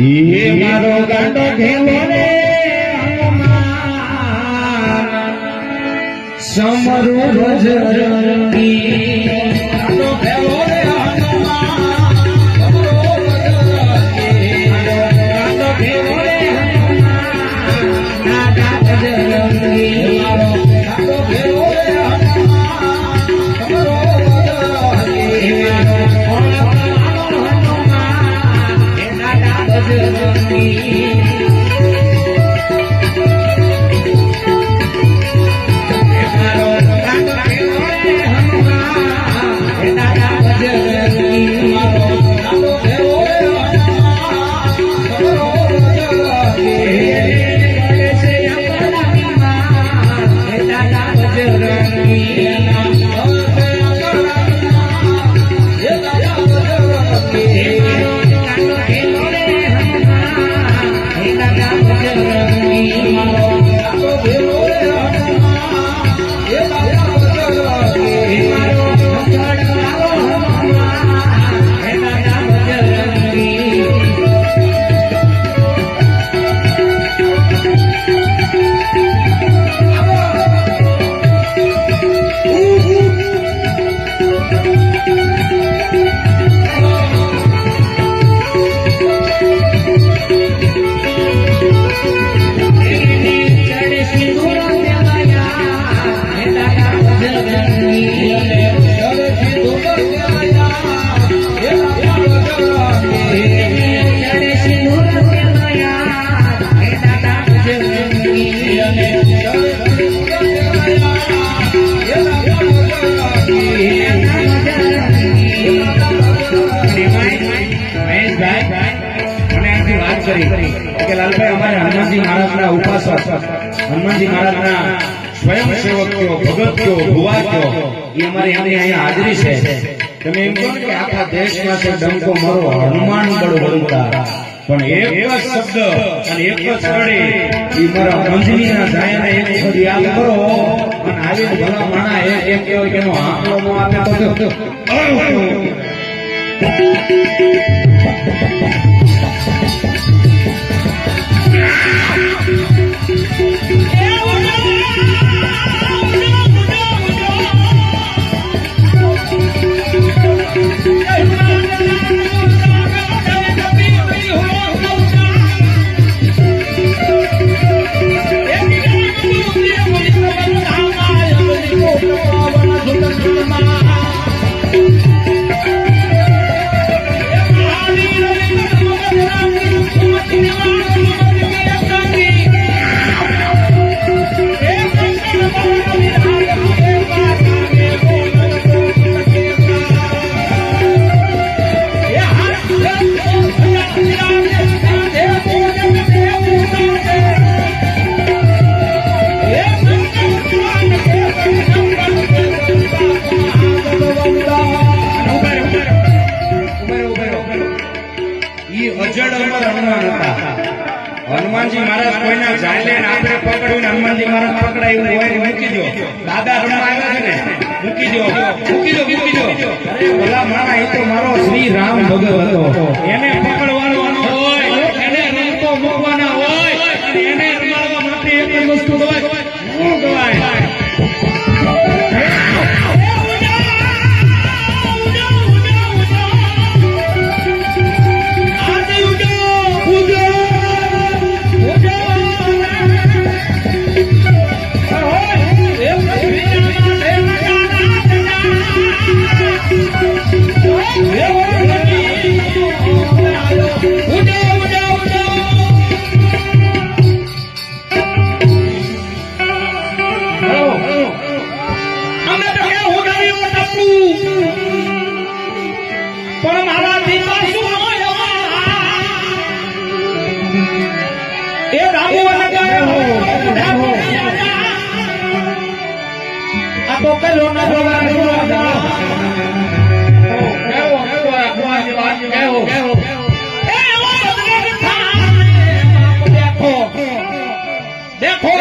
ये मारो गांडो घेलो रे समरू रजरंगी गांडो घेलो रे गांडो घेलो रे नादा रजरंगी मारो गांडो घेलो रे लालभाई हमारे हनुमान जी महाराज ना उपासक हनुमान जी महाराज ना स्वयं सेवक क्यों भगत क्यों भुवा क्यों ये हमारे यहाँ हाजरी है તમે એમ કહો કે આખા દેશમાં છે ડંકો મારો હનુમાન બળ વળતા પણ એક જ શબ્દ અને એક જ કડી ઈ મારા મંજરીના જાયને એક વખત યાદ કરો અને આવીને ભલા માણા એક કહેવાય કે નો આંકડો નો આપે તો हनुमानजी महाराज कोईना जाले ने आपणे पकड़ीने हनुमानजी महाराज पकड़ाय એવું હોય મૂકી દો દાદા રમવા આવ્યા છે ને મૂકી દો અરે ભલા મારા એ તો મારો શ્રી રામ ભગત હતો એને પકડવાનો હોય એને રમતો મૂકવાના હોય અને એને રમાડવા માટે એક જ વસ્તુ હોય શું કહેવાય तो कलो ना देखो